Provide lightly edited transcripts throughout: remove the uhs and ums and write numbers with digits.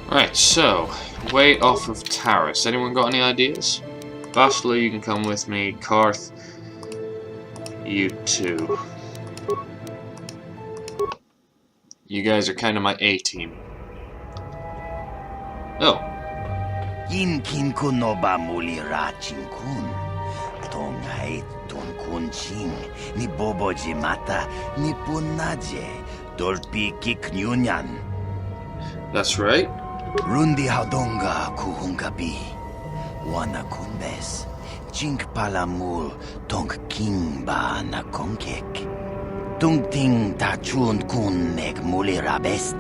Right, so, way off of Taris. Anyone got any ideas? Bastila, you can come with me. Karth, you too. You guys are kind of my A-team. Oh. Kin kun no ba muli ra ching kun. Tongai ton kun ching. Ni bobo mata ni punaje. Dolpi kiknyunyan. That's right. Rundi haudonga kuhungabi. Wana kunbes. Chink palamul tong king ba na konkek. Tung ting ta chun kun nek muli rabest.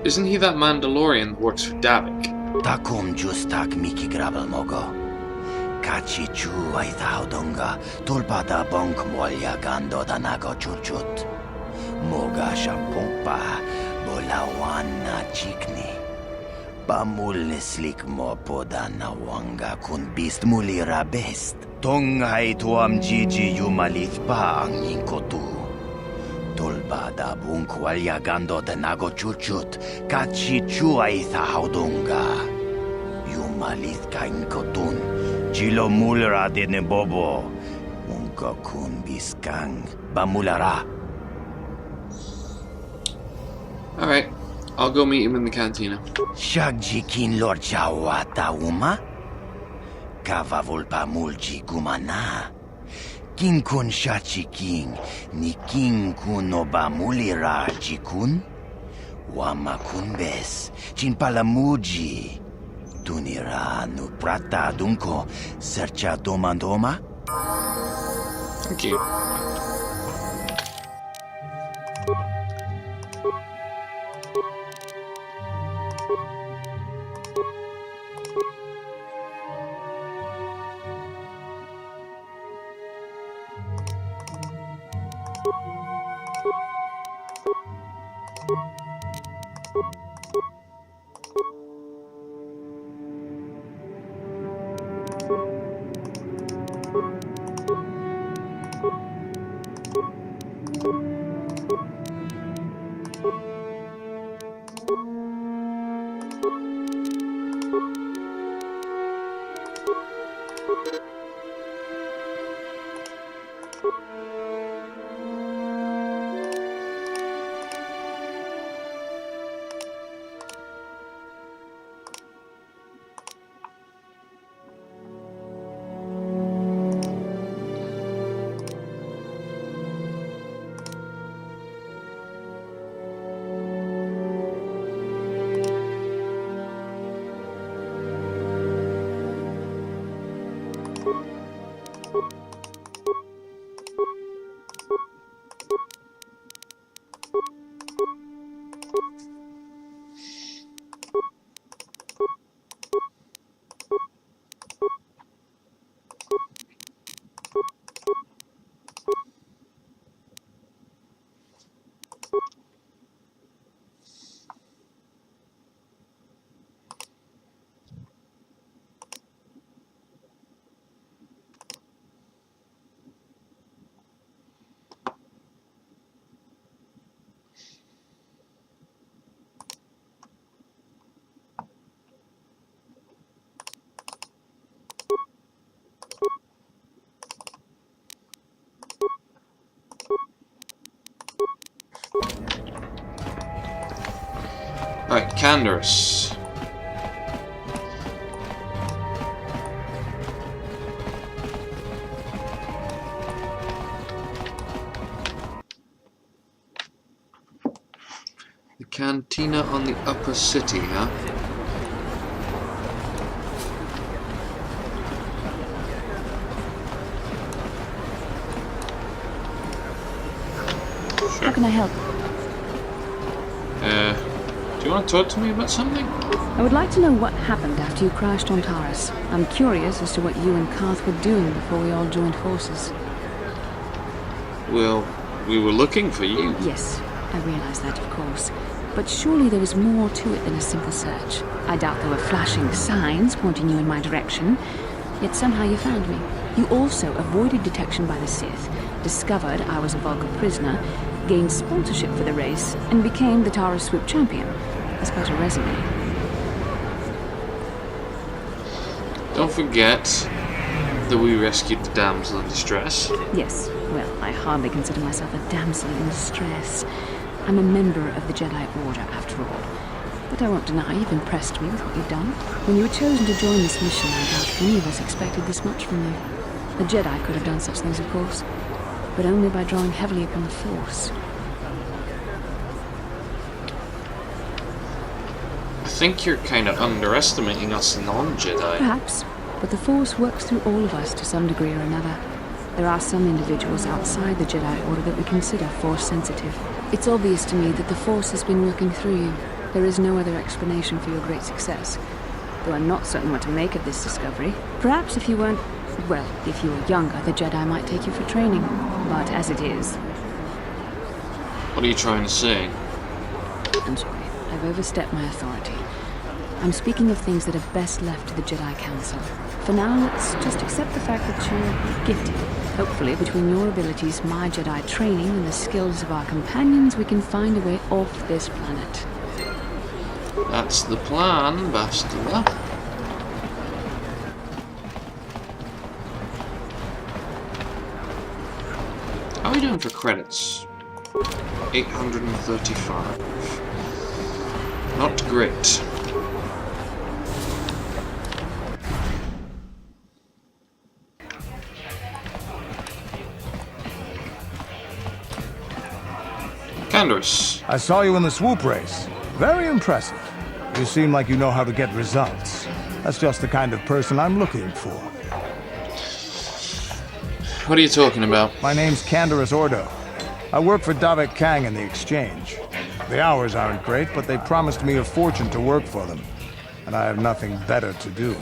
Isn't he that Mandalorian that works for Davik? Takum justak miki grabel mogo. Kachi chu ay haudonga tulpada bonk molya gando danago chuchut. Moga shampompa bolawana chikni. Pamul slik mo poda na wanga kun bist muli rabest. Tong ay tuam jiji yumalit pa ang inkotu. Tolbada bunkwalya gando danago chuchut. Kachi chu ay haudonga. Yumalit ka inkotun. Chilo mulra de bobo. Munko kun biskang bamulara. Alright, I'll go meet him in the cantina. Shagjikin Lord Chawata Uma? Kavavulpa mulji gumana. King kun shachi king, ni king kun oba mulira jikun? Wama kun bes, chin palamuji. Tunira nu prata dunko, sercha domandoma? Thank you. Alright, Taris. The cantina on the upper city, huh? How can I help? Do you want to talk to me about something? I would like to know what happened after you crashed on Taris. I'm curious as to what you and Karth were doing before we all joined forces. Well, we were looking for you. Yes, I realize that, of course. But surely there was more to it than a simple search. I doubt there were flashing signs pointing you in my direction. Yet somehow you found me. You also avoided detection by the Sith, discovered I was a Vulgar prisoner, gained sponsorship for the race, and became the Taris Swoop champion. That's quite a resume. Don't forget that we rescued the damsel in distress. Yes, well, I hardly consider myself a damsel in distress. I'm a member of the Jedi Order, after all. But I won't deny you've impressed me with what you've done. When you were chosen to join this mission, I doubt any of us expected this much from you. A Jedi could have done such things, of course, but only by drawing heavily upon the Force. I think you're kind of underestimating us non-Jedi. Perhaps, but the Force works through all of us to some degree or another. There are some individuals outside the Jedi Order that we consider Force-sensitive. It's obvious to me that the Force has been working through you. There is no other explanation for your great success. Though I'm not certain what to make of this discovery. Perhaps if you weren't... well, if you were younger, the Jedi might take you for training. But as it is... What are you trying to say? I'm sorry. I've overstepped my authority. I'm speaking of things that are best left to the Jedi Council. For now, let's just accept the fact that you're gifted. Hopefully, between your abilities, my Jedi training, and the skills of our companions, we can find a way off this planet. That's the plan, Bastila. How are we doing for credits? 835. Not great. Taris. I saw you in the swoop race. Very impressive. You seem like you know how to get results. That's just the kind of person I'm looking for. What are you talking about? My name's Canderous Ordo. I work for Davik Kang in the Exchange. The hours aren't great, but they promised me a fortune to work for them. And I have nothing better to do.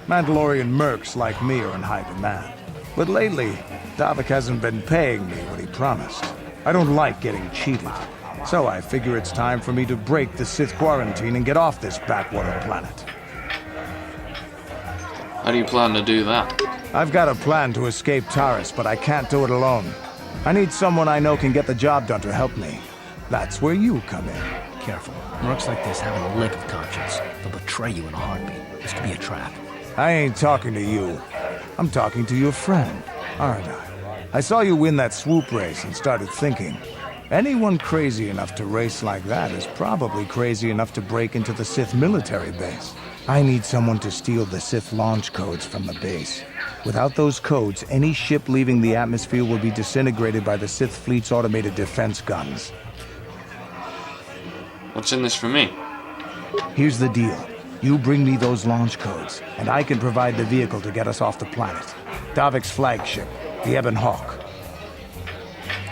Mandalorian mercs like me are in high demand. But lately, Davik hasn't been paying me what he promised. I don't like getting cheated. So I figure it's time for me to break the Sith quarantine and get off this backwater planet. How do you plan to do that? I've got a plan to escape Taris, but I can't do it alone. I need someone I know can get the job done to help me. That's where you come in. Careful. Mercs like this haven't a lick of conscience. They'll betray you in a heartbeat. This could be a trap. I ain't talking to you. I'm talking to your friend, aren't I? I saw you win that swoop race and started thinking. Anyone crazy enough to race like that is probably crazy enough to break into the Sith military base. I need someone to steal the Sith launch codes from the base. Without those codes, any ship leaving the atmosphere will be disintegrated by the Sith fleet's automated defense guns. What's in this for me? Here's the deal. You bring me those launch codes, and I can provide the vehicle to get us off the planet. Davik's flagship, the Ebon Hawk.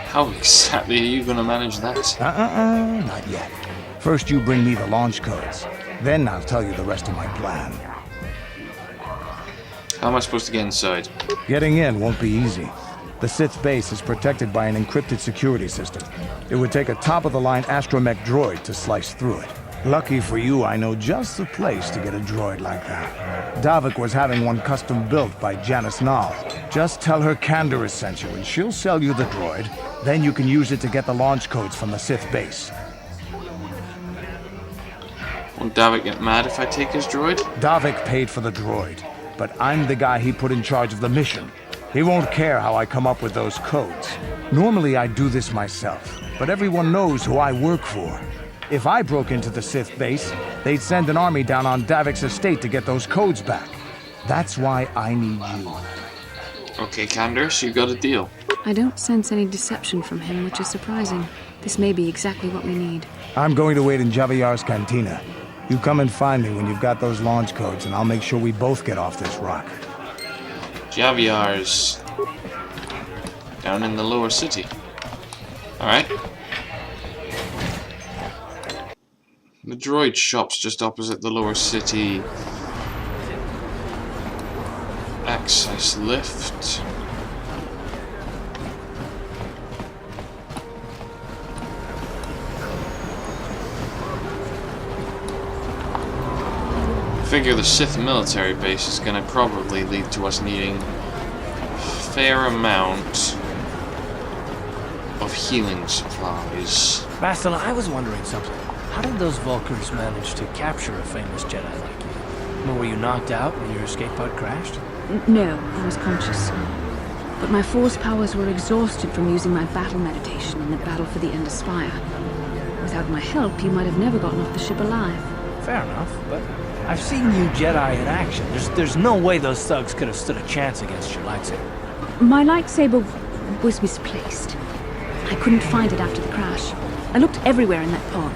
How exactly are you going to manage that? Not yet. First you bring me the launch codes. Then I'll tell you the rest of my plan. How am I supposed to get inside? Getting in won't be easy. The Sith base is protected by an encrypted security system. It would take a top-of-the-line astromech droid to slice through it. Lucky for you, I know just the place to get a droid like that. Davik was having one custom built by Janice Nall. Just tell her Canderous sent you and she'll sell you the droid. Then you can use it to get the launch codes from the Sith base. Won't Davik get mad if I take his droid? Davik paid for the droid, but I'm the guy he put in charge of the mission. He won't care how I come up with those codes. Normally I'd do this myself, but everyone knows who I work for. If I broke into the Sith base, they'd send an army down on Davik's estate to get those codes back. That's why I need you. Okay, Canderous, you got a deal. I don't sense any deception from him, which is surprising. This may be exactly what we need. I'm going to wait in Javiar's cantina. You come and find me when you've got those launch codes, and I'll make sure we both get off this rock. Javiar's down in the lower city. Alright. The droid shop's just opposite the lower city. Access lift. I figure the Sith military base is gonna probably lead to us needing a fair amount of healing supplies. Bastila, I was wondering something. How did those Vulkars manage to capture a famous Jedi like you? Were you knocked out when your escape pod crashed? No, I was conscious. But my force powers were exhausted from using my battle meditation in the battle for the Ender Spire. Without my help, you might have never gotten off the ship alive. Fair enough, but I've seen you Jedi in action. There's no way those thugs could have stood a chance against your lightsaber. My lightsaber was misplaced. I couldn't find it after the crash. I looked everywhere in that pod.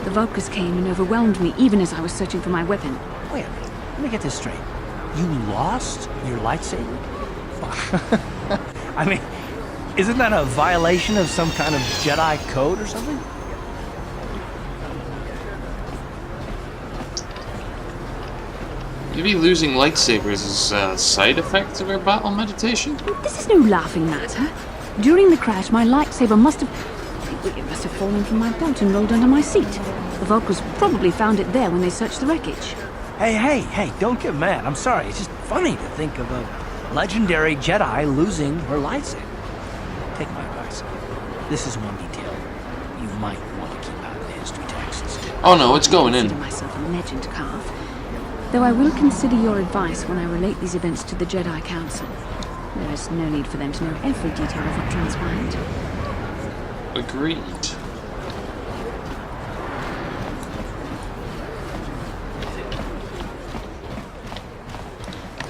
The Vulkars came and overwhelmed me even as I was searching for my weapon. Wait a minute, let me get this straight. You lost your lightsaber? I mean, isn't that a violation of some kind of Jedi code or something? Maybe losing lightsabers is a side effect of her battle meditation? This is no laughing matter. During the crash, my lightsaber must have fallen from my belt and rolled under my seat. The Vulkars probably found it there when they searched the wreckage. Hey, don't get mad. I'm sorry. It's just funny to think of a legendary Jedi losing her lightsaber. Take my advice. This is one detail you might want to keep out of the history texts. Oh no, it's going in. I consider myself a legend, Carth. Though I will consider your advice when I relate these events to the Jedi Council. There is no need for them to know every detail of what transpired. Agreed.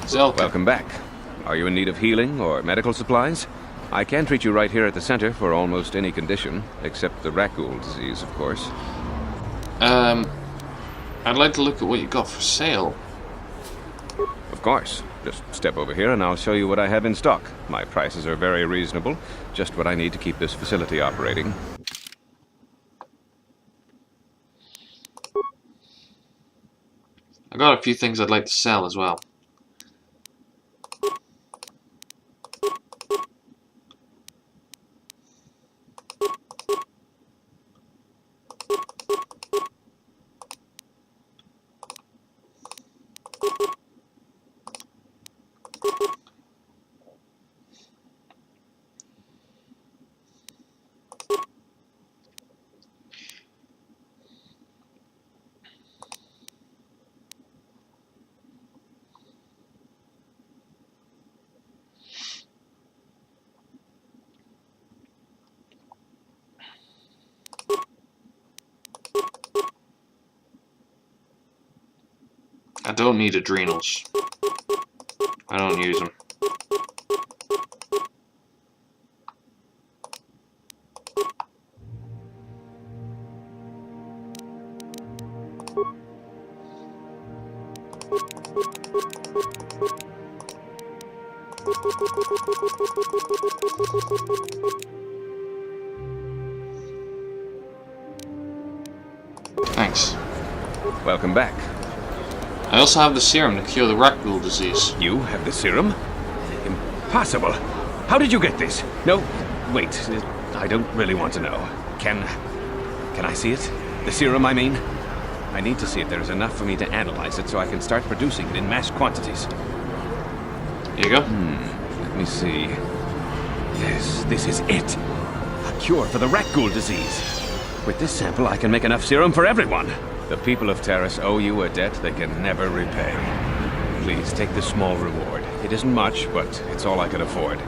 Zelka. Welcome back. Are you in need of healing or medical supplies? I can treat you right here at the center for almost any condition, except the Rakghoul disease, of course. I'd like to look at what you got for sale. Of course. Just step over here and I'll show you what I have in stock. My prices are very reasonable, just what I need to keep this facility operating. I got a few things I'd like to sell as well. I don't need adrenals. I don't use them. Thanks. Welcome back. I also have the serum to cure the Rakghoul disease. You have the serum? Impossible. How did you get this? No, wait. I don't really want to know. Can I see it? The serum, I mean? I need to see if there is enough for me to analyze it so I can start producing it in mass quantities. Here you go. Let me see. Yes, this is it. A cure for the Rakghoul disease. With this sample, I can make enough serum for everyone. The people of Taris owe you a debt they can never repay. Please take this small reward. It isn't much, but it's all I could afford.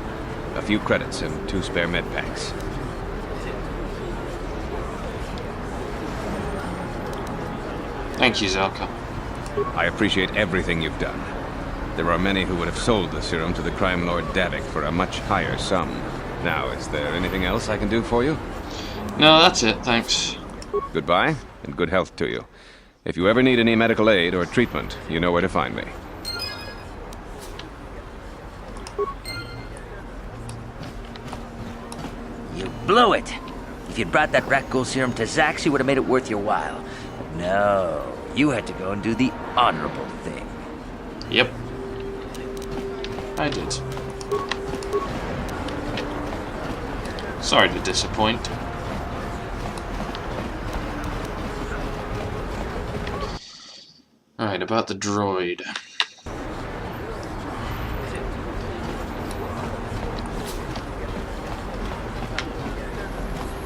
A few credits and 2 spare med packs. Thank you, Zelka. I appreciate everything you've done. There are many who would have sold the serum to the crime lord Davik for a much higher sum. Now, is there anything else I can do for you? No, that's it, thanks. Goodbye, and good health to you. If you ever need any medical aid or treatment, you know where to find me. You blew it. If you'd brought that Rakghoul serum to Zax, you would have made it worth your while. But no, you had to go and do the honorable thing. Yep. I did. Sorry to disappoint. Alright, about the droid.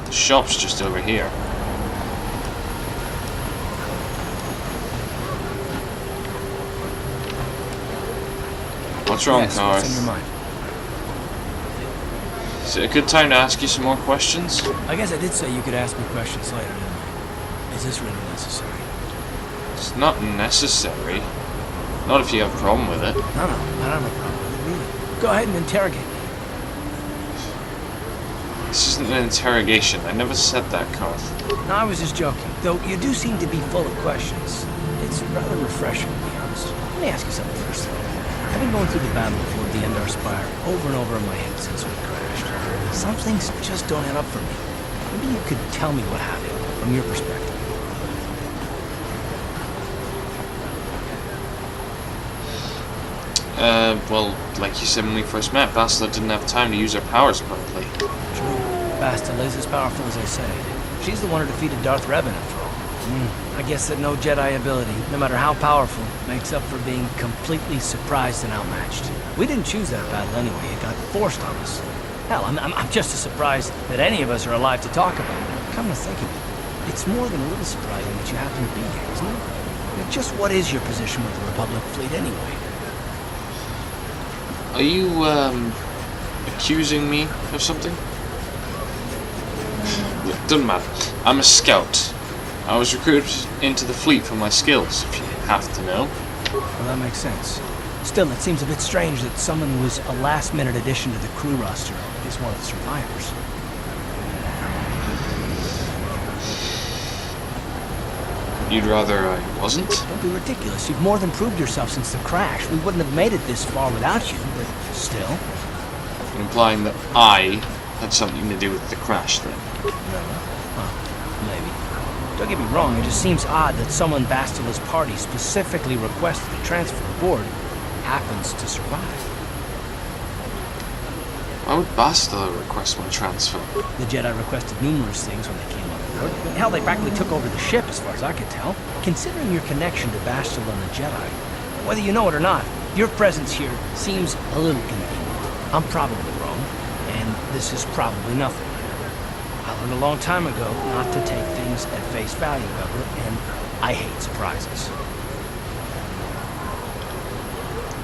The shop's just over here. What's wrong, Yes, what's in Karth? your mind? Is it a good time to ask you some more questions? I guess I did say you could ask me questions later, didn't I? Is this really necessary? It's not necessary. Not if you have a problem with it. No, I don't have a problem with it, really. Go ahead and interrogate me. This isn't an interrogation. I never said that, Karth. No, I was just joking. Though you do seem to be full of questions. It's rather refreshing, to be honest. Let me ask you something first. I've been going through the battle for the Endar Spire over and over in my head since we crashed. Some things just don't add up for me. Maybe you could tell me what happened from your perspective. Well, like you said when we first met, Bastila didn't have time to use her powers properly. True. Bastila is as powerful as they say. She's the one who defeated Darth Revan, after all. I guess that no Jedi ability, no matter how powerful, makes up for being completely surprised and outmatched. We didn't choose that battle anyway. It got forced on us. Hell, I'm just as surprised that any of us are alive to talk about it. Come to think of it, it's more than a little surprising that you happen to be here, isn't it? Now, just what is your position with the Republic fleet anyway? Are you, accusing me of something? Look, doesn't matter. I'm a scout. I was recruited into the fleet for my skills, if you have to know. Well, that makes sense. Still, it seems a bit strange that someone who was a last-minute addition to the crew roster is one of the survivors. You'd rather I wasn't? Don't be ridiculous. You've more than proved yourself since the crash. We wouldn't have made it this far without you, but still. Implying that I had something to do with the crash, then. No. Well, maybe. Don't get me wrong, it just seems odd that someone Bastila's party specifically requested to transfer aboard happens to survive. Why would Bastila request my transfer? The Jedi requested numerous things when they came on board. Hell, they practically took over the ship, as far as I could tell. Considering your connection to Bastila and the Jedi, whether you know it or not, your presence here seems a little convenient. I'm probably wrong, and this is probably nothing. I learned a long time ago not to take things at face value, however, and I hate surprises.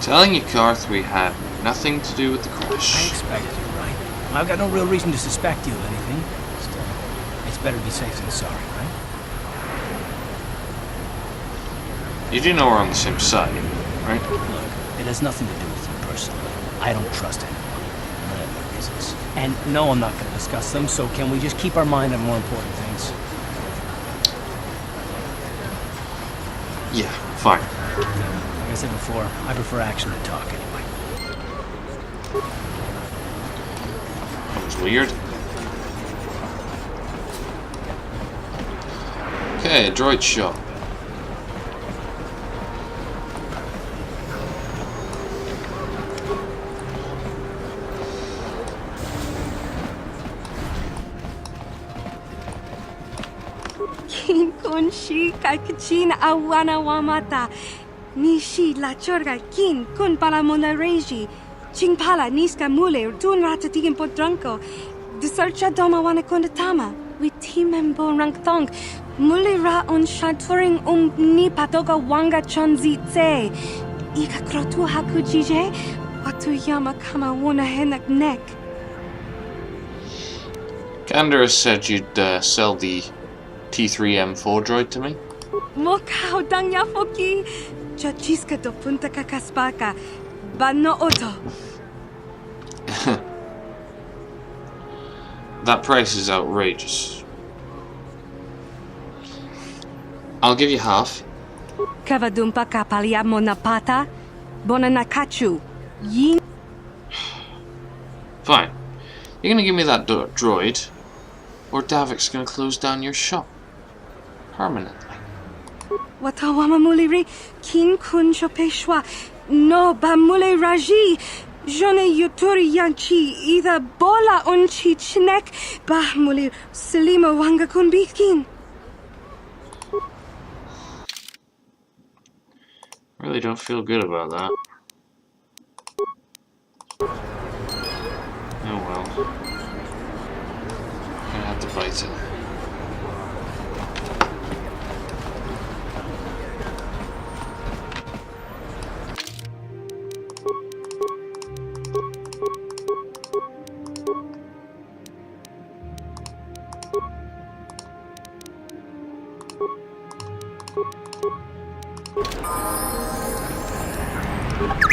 Telling you, Karth, we had nothing to do with the I crash. expect you, right? I've got no real reason to suspect you of anything. Still, it's better to be safe than sorry, right? You do know we're on the same side, right? Look, it has nothing to do with you personally. I don't trust anyone. I have my reasons. And no, I'm not going to discuss them, so can we just keep our mind on more important things? Yeah, fine. Like I said before, I prefer action to talk anyway. That was weird. Okay, droid shop. Kin shi kakchin awana wamata. Nishi la chorga kin kun pala monareji. Ching pala niska mule dun ratatigen podranko. Disarcha doma wana kondatama. With timembo rankthong. Mule ra on shaturing ni patoga wanga chonzitse. Ika krotu hakujije. Watu yama kama wana henak nek. Gander said you'd sell the T3M4 droid to me. Mokao danya foki. Chachiska do punta kakaspaka. Bano oto. That price is outrageous. I'll give you half. Kavadumpa kapalia monapata. Bonanakachu. Yin. Fine. You're gonna give me that droid, or Davik's gonna close down your shop. Permanently. Watawama muliri. Kin kun chopeshwa. No bamule raji. Jone yuturi yanchi. Either bola onchi chinek. Bah muli selima wanga kun bikin. Really don't feel good about that. Oh well. Gonna have the biter.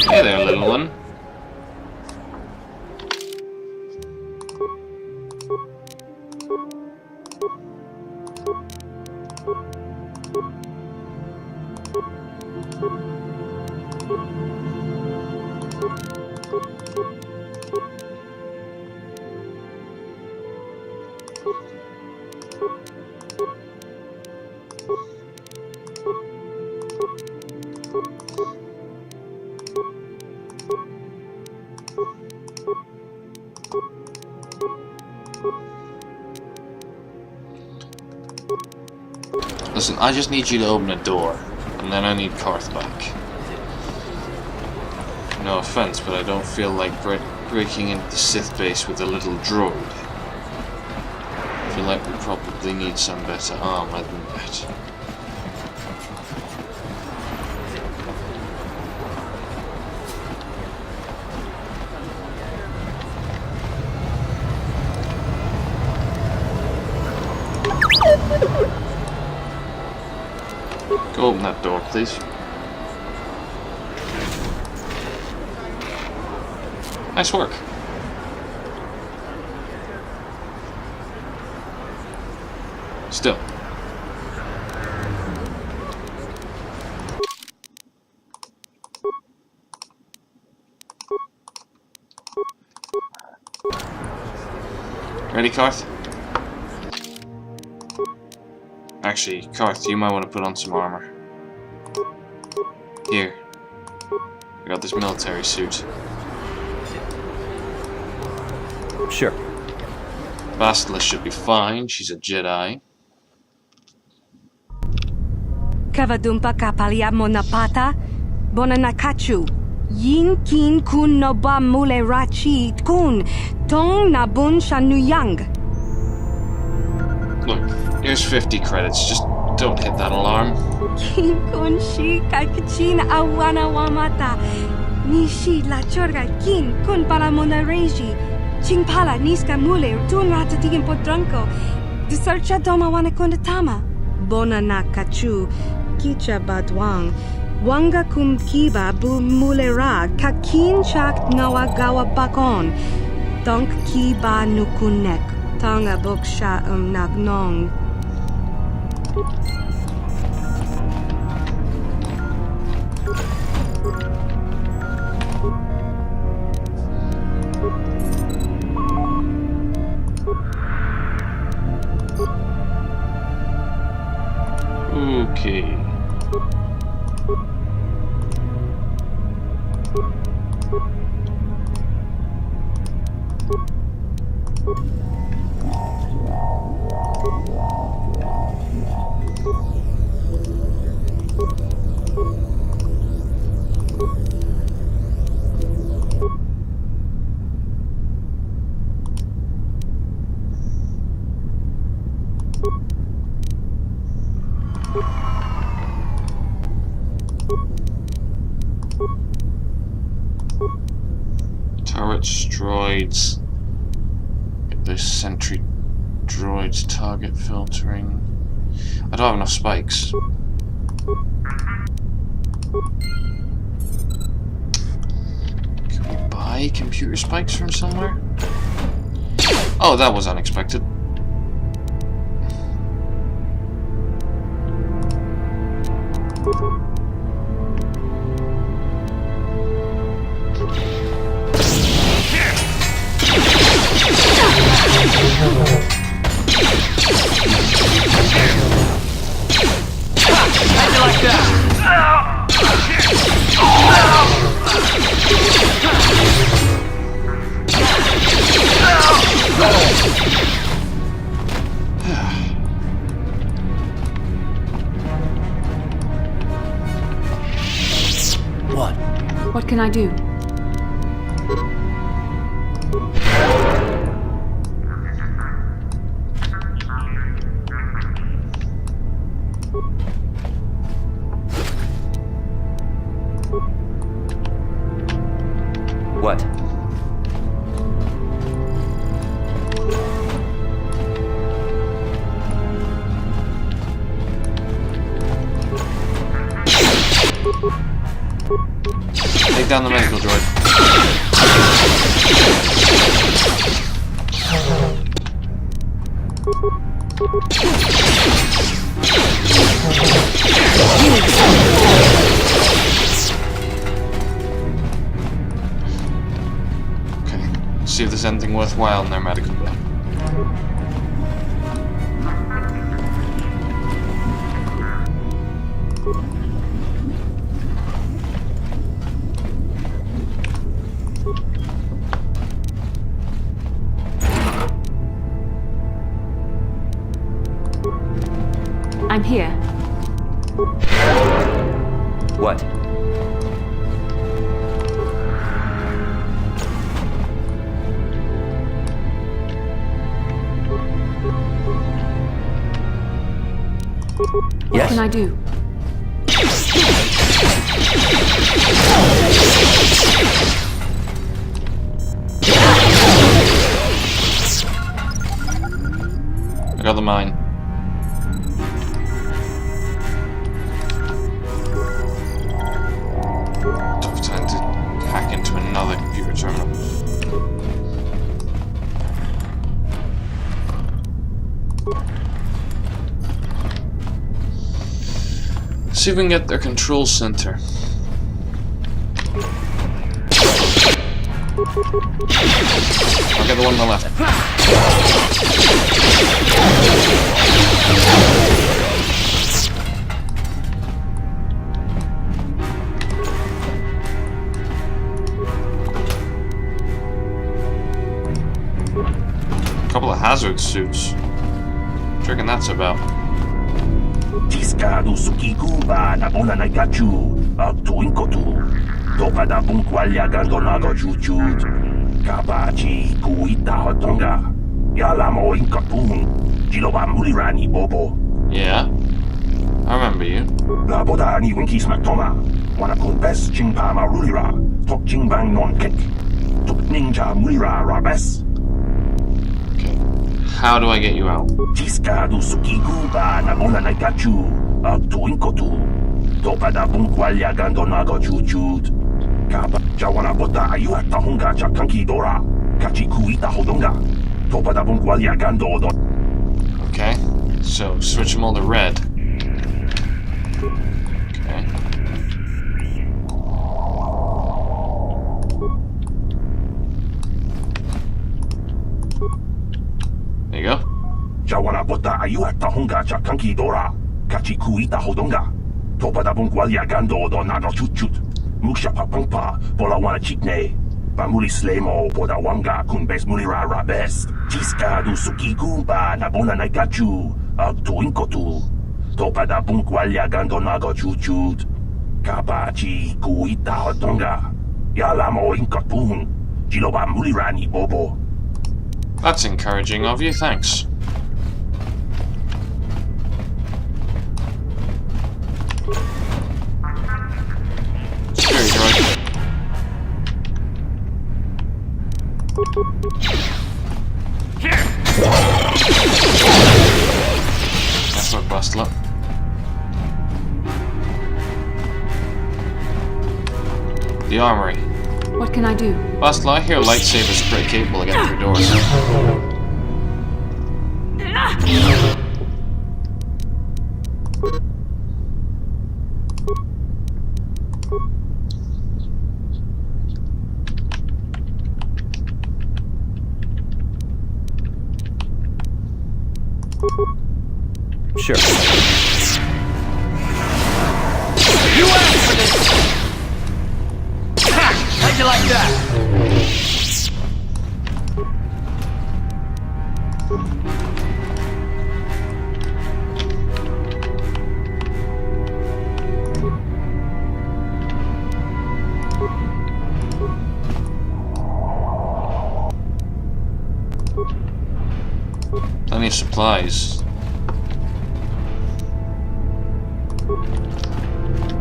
Hey there, little one. Listen, I just need you to open a door, and then I need Karth back. No offense, but I don't feel like breaking into the Sith base with a little droid. I feel like we probably need some better armor than that. Go open that door, please. Nice work. Still. Ready, Karth? Actually, Karth, you might want to put on some armor. Here. I got this military suit. Sure. Bastila should be fine, she's a Jedi. Kavadumpa kapalia monapata, bonanakachu. Yin kin kun noba mule rachi kun, tong nabun shanuyang. Look, here's 50 credits, just don't hit that alarm. Kin kun shi kakachin awana wamata. Nishi la chorga kin kun palamona reji. Chingpala niska mule tun ratatikin podranko. Disarcha doma wanakonda tama. Bona nakachu. Kicha badwang. Wanga kum kiba bu mulera kakin chak nawa gawa bakon. Donk kiba nukunek. Tonga boksha nagnong. Okay. Turrets, droids. Get those sentry droids, target filtering. I don't have enough spikes. Can we buy computer spikes from somewhere? Oh, that was unexpected. How'd you like that? What? What can I do? down the medical droid. Okay, see if there's anything worthwhile in their medical bay. I'm here. What? What can I do? I got the mine. Don't have time to hack into another computer terminal. See if we can get their control center. I'll get the one on the left. Couple of hazard suits. What do you reckon that's about? Tiskadu sukikuba na bona na gachu tuinkotu toka da bunkwalya gandonago chuchut kabachi kuita hotonga yala mo inkapun jiloba mulirani bobo. Yeah, I remember you. La boda ni winkis matoma wana kumpes chingpa marulira tok chingbang non kek tok ninja mulira rabes. How do I get you out? Tiskadu sukikuba na bona na gachu tuinkotu toka da bunkwalya gandonago chuchut kaba jawana bota ayu tahunga chakanki dora kachi kuita hodonga topa da bunkwalya gando do. Okay, so switch them all to red. Okay. There you go. Jawana bota ayu tahunga chakanki dora kachi kuita hodonga topa da bunkwalya gando do nago chuchut muksha papangpa bola wana chitne bamuli slemo boda wanga kunbes mulira rabes tiskadu sukigumba na bona na gachu tuinkotu topa da bunkwalya gando nago chuchut kabachi kuita hodonga yala mo inkapun jiloba mulirani bobo. That's encouraging of you, thanks. Security droid. That's what Bastila. The armory. What can I do? Bastila, I hear lightsabers pretty capable of getting through doors. Sure. You asked for this! Ha! How'd you like that? Plenty of supplies.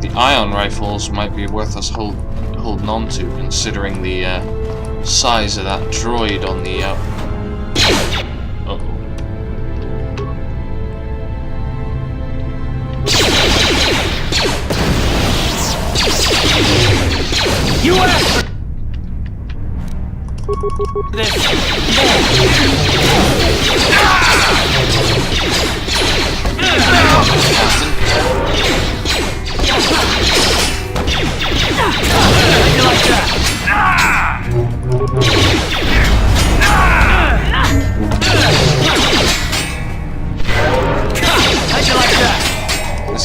The ion rifles might be worth us holding on to, considering the size of that droid on the You This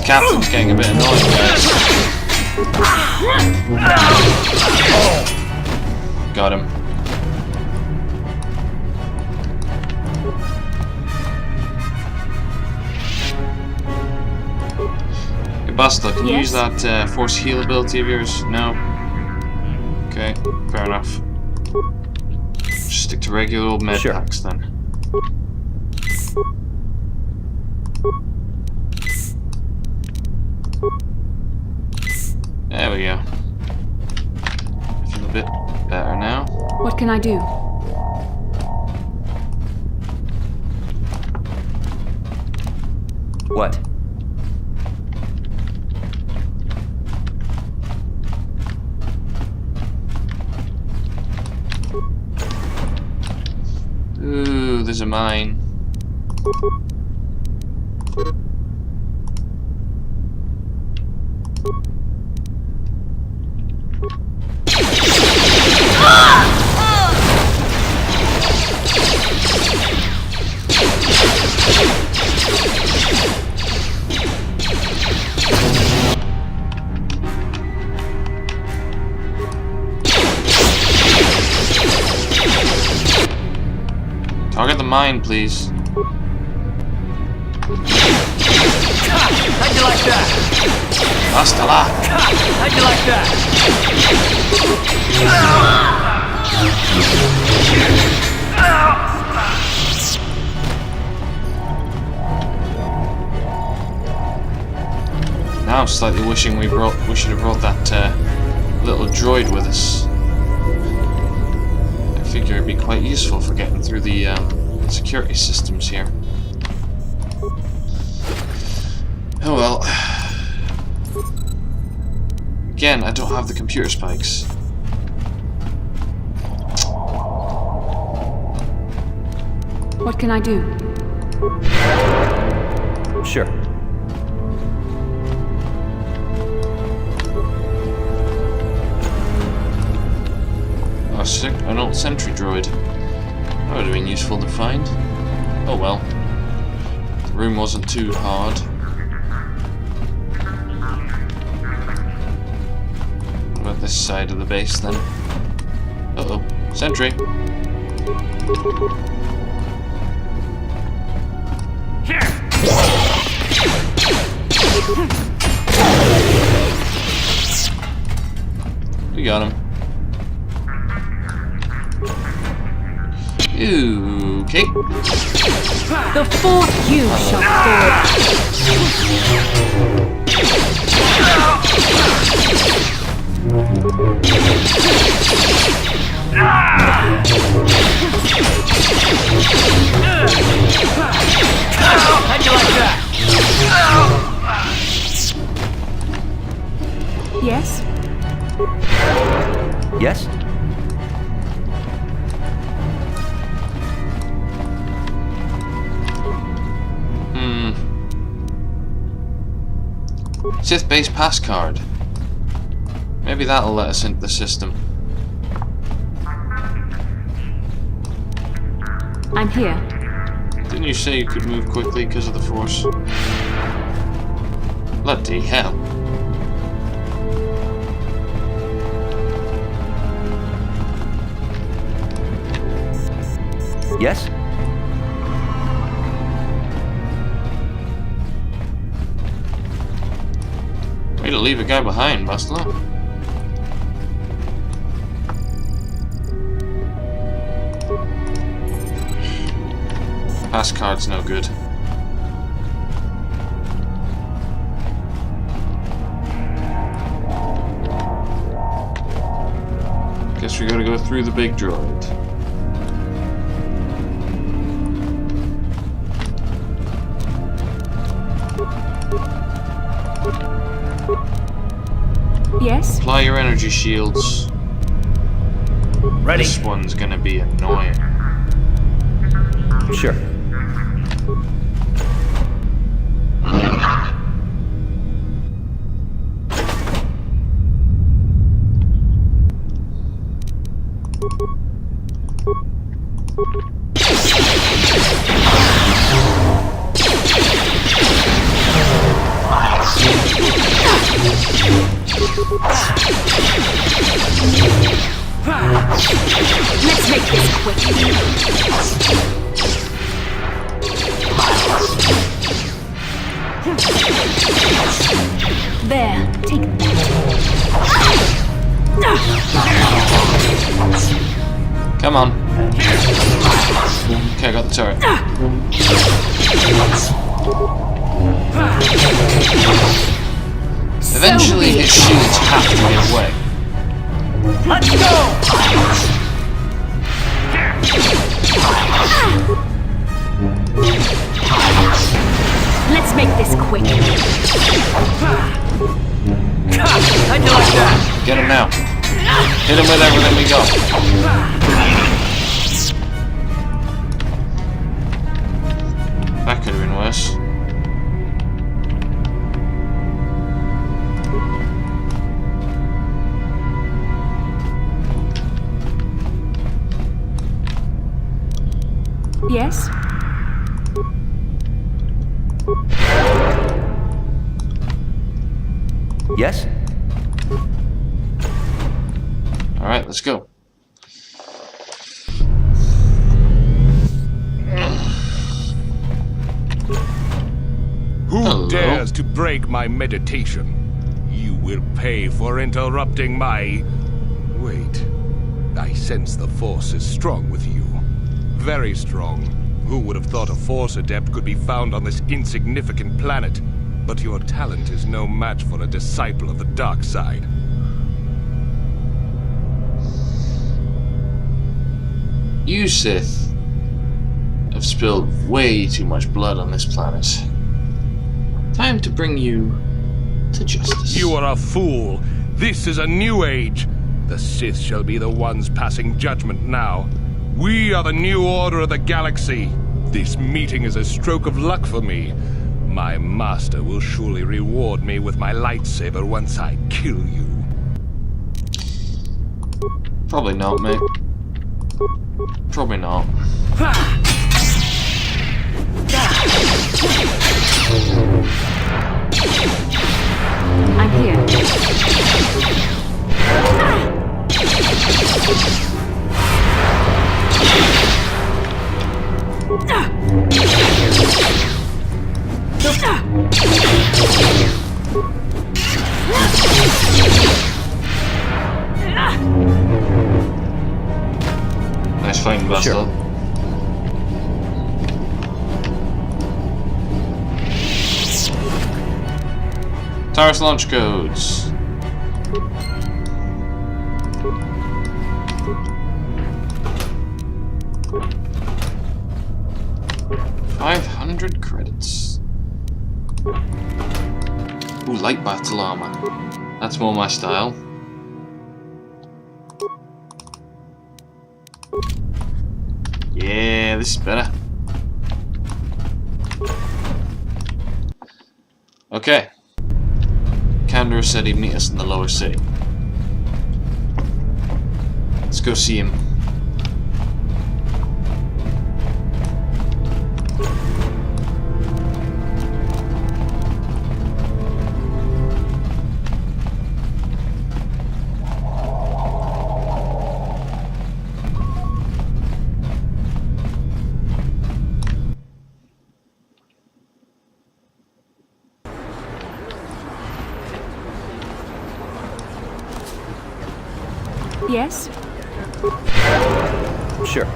captain's getting a bit annoying, guys. Got him. Hey, Bastila, can you use that force heal ability of yours? No? Okay, fair enough. Just stick to regular old med packs then. There we go. I feel a bit better now. What can I do? What? Ooh, there's a mine. Target the mine, please. How'd you like that? Bastila! How'd you like that? Now I'm slightly wishing we should have brought that little droid with us. I figure it'd be quite useful for getting through the security systems here. Oh well. Again, I don't have the computer spikes. What can I do? Sure. An old sentry droid. That would have been useful to find. Oh well. The room wasn't too hard. What about this side of the base then? Uh-oh. Sentry. We got him. Okay. The fourth you shall fall. How'd you like that? Yes? Yes? Sith base pass card. Maybe that'll let us into the system. I'm here. Didn't you say you could move quickly because of the Force? Bloody hell. Yes? Way to leave a guy behind, Bastila. Pass card's no good. Guess we gotta go through the big droid. Yes? Apply your energy shields. Ready? This one's gonna be annoying. Sure. Let's make this quick. There, take that. Come on. Okay, I got the turret. Eventually his shields have to give way. Let's go! Let's make this quick. How'd you like that? Get him now. Hit him with everything we got. That could have been worse. Yes? Yes? Alright, let's go. Who Hello. dares to break my meditation? You will pay for interrupting my... Wait. I sense the Force is strong with you. Very strong. Who would have thought a Force adept could be found on this insignificant planet? But your talent is no match for a disciple of the dark side. You Sith have spilled way too much blood on this planet. Time to bring you to justice. You are a fool. This is a new age. The Sith shall be the ones passing judgment now. We are the new order of the galaxy. This meeting is a stroke of luck for me. My master will surely reward me with my lightsaber once I kill you. Probably not, mate. Probably not. I'm here. Nice fighting, Bastila. Sure. Taris launch codes. $500 credits. Ooh, light battle armor. That's more my style. Yeah, this is better. Okay. Kandor said he'd meet us in the lower city. Let's go see him. Yes? Sure.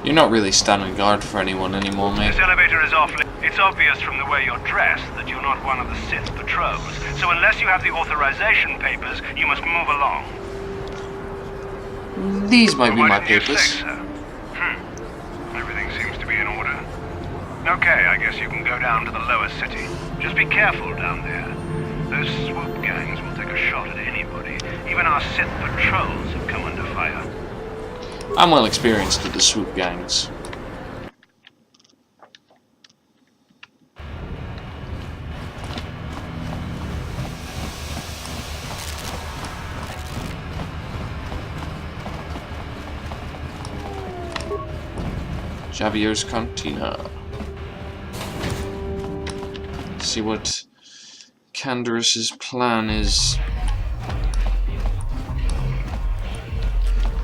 You're not really standing guard for anyone anymore, mate. This elevator is off. It's obvious from the way you're dressed that you're not one of the Sith patrols. So unless you have the authorization papers, you must move along. These might be Why my didn't you papers. say so? Everything seems to be in order. Okay, I guess you can go down to the lower city. Just be careful down there. Those swoop gangs will take a shot at anybody. Even our Sith patrols have come under fire. I'm well experienced with the swoop gangs. Javier's Cantina. Let's see what Candaris's plan is.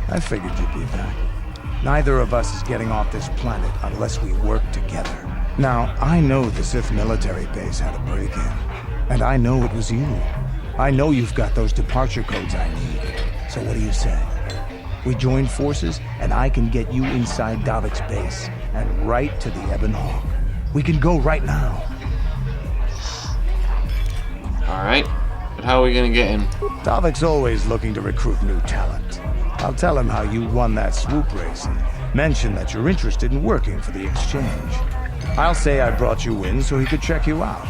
I figured you'd be back. Neither of us is getting off this planet unless we work together. Now, I know the Sith military base had a break-in, and I know it was you. I know you've got those departure codes I need. So what do you say? We join forces, and I can get you inside Davik's base, and right to the Ebon Hawk. We can go right now. Alright, but how are we gonna get him? Davik's always looking to recruit new talent. I'll tell him how you won that swoop race, and mention that you're interested in working for the exchange. I'll say I brought you in so he could check you out.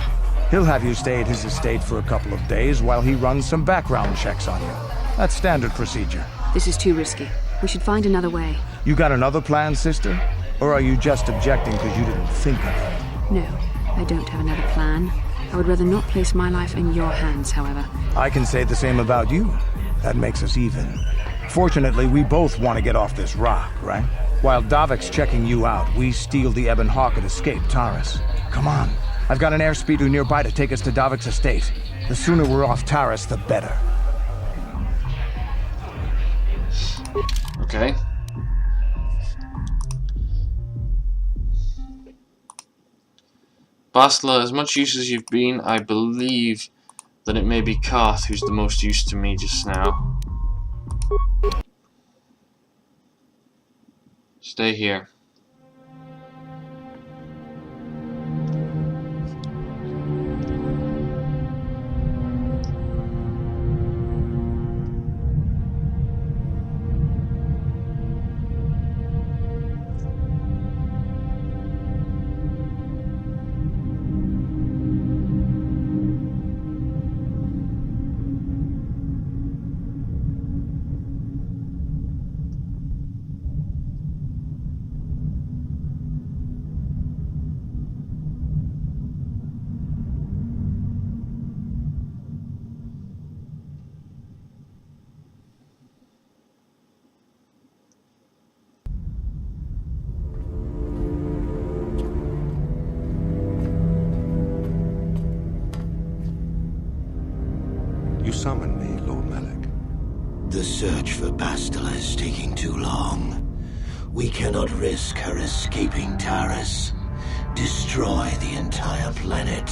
He'll have you stay at his estate for a couple of days while he runs some background checks on you. That's standard procedure. This is too risky. We should find another way. You got another plan, sister? Or are you just objecting because you didn't think of it? No, I don't have another plan. I would rather not place my life in your hands, however. I can say the same about you. That makes us even. Fortunately, we both want to get off this rock, right? While Davik's checking you out, we steal the Ebon Hawk and escape Taris. Come on. I've got an airspeeder nearby to take us to Davik's estate. The sooner we're off Taris, the better. Okay. Bastila, as much use as you've been, I believe that it may be Karth who's the most use to me just now. Stay here. You summoned me, Lord Malak. The search for Bastila is taking too long. We cannot risk her escaping Taris. Destroy the entire planet.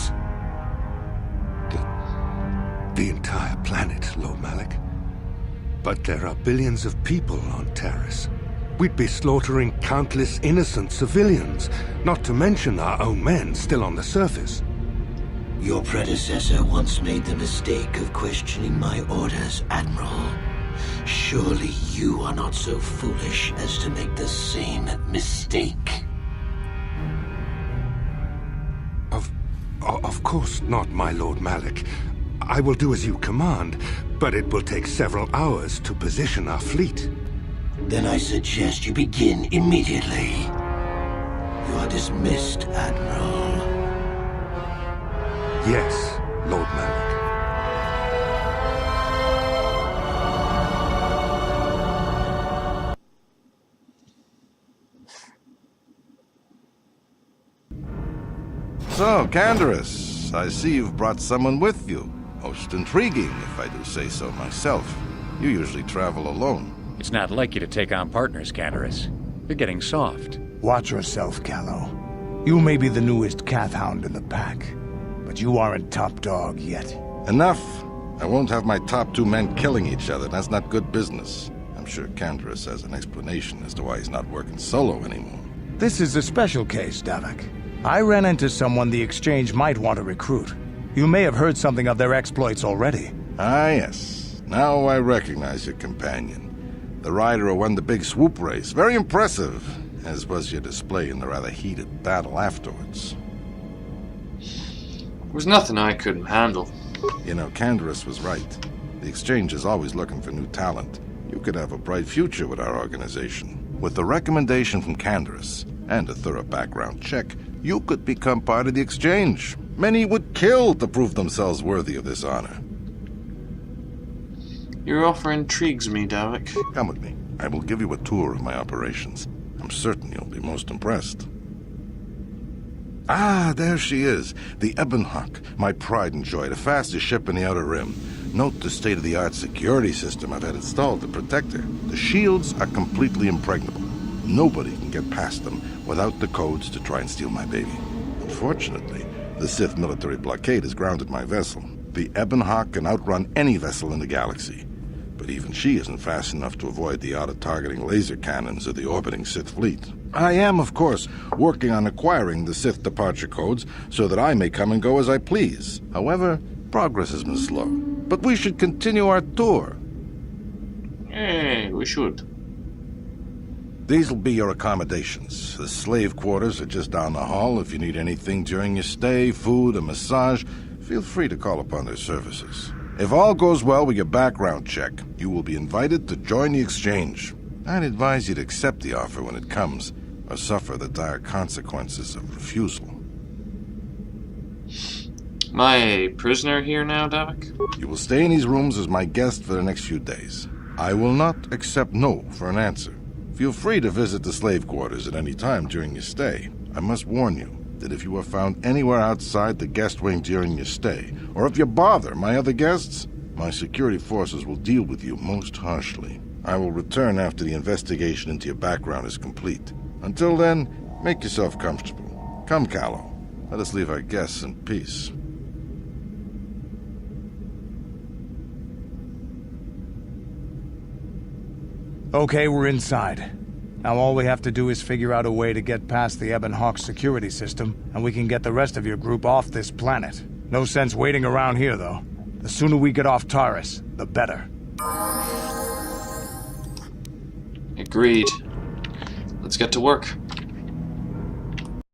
The entire planet, Lord Malak? But there are billions of people on Taris. We'd be slaughtering countless innocent civilians, not to mention our own men still on the surface. Your predecessor once made the mistake of questioning my orders, Admiral. Surely you are not so foolish as to make the same mistake. Of course not, my Lord Malak. I will do as you command, but it will take several hours to position our fleet. Then I suggest you begin immediately. You are dismissed, Admiral. Yes, Lord Malak. So, Candaris, I see you've brought someone with you. Most intriguing, if I do say so myself. You usually travel alone. It's not like you to take on partners, Candaris. You're getting soft. Watch yourself, Callow. You may be the newest Cath Hound in the pack, but you aren't top dog yet. Enough! I won't have my top two men killing each other. That's not good business. I'm sure Candaris has an explanation as to why he's not working solo anymore. This is a special case, Davik. I ran into someone the Exchange might want to recruit. You may have heard something of their exploits already. Ah, yes. Now I recognize your companion. The rider who won the big swoop race. Very impressive. as was your display in the rather heated battle afterwards. There was nothing I couldn't handle. You know, Candaris was right. The Exchange is always looking for new talent. You could have a bright future with our organization. With the recommendation from Candaris and a thorough background check, you could become part of the Exchange. Many would kill to prove themselves worthy of this honor. Your offer intrigues me, Davik. Come with me. I will give you a tour of my operations. I'm certain you'll be most impressed. Ah, there she is. The Ebonhawk, my pride and joy, the fastest ship in the Outer Rim. Note the state-of-the-art security system I've had installed to protect her. The shields are completely impregnable. Nobody can get past them without the codes to try and steal my baby. Unfortunately, the Sith military blockade has grounded my vessel. The Ebonhawk can outrun any vessel in the galaxy. But even she isn't fast enough to avoid the auto-targeting laser cannons of the orbiting Sith fleet. I am, of course, working on acquiring the Sith departure codes so that I may come and go as I please. However, progress has been slow. But we should continue our tour. Hey, we should. These will be your accommodations. The slave quarters are just down the hall. If you need anything during your stay, food, a massage, feel free to call upon their services. If all goes well with your background check, you will be invited to join the Exchange. I'd advise you to accept the offer when it comes, or suffer the dire consequences of refusal. Am I a prisoner here now, Davik? You will stay in these rooms as my guest for the next few days. I will not accept no for an answer. Feel free to visit the slave quarters at any time during your stay. I must warn you that if you are found anywhere outside the guest wing during your stay, or if you bother my other guests, my security forces will deal with you most harshly. I will return after the investigation into your background is complete. Until then, make yourself comfortable. Come, Callow. Let us leave our guests in peace. Okay, we're inside. Now all we have to do is figure out a way to get past the Ebonhawk security system, and we can get the rest of your group off this planet. No sense waiting around here, though. The sooner we get off Taris, the better. Agreed. Let's get to work.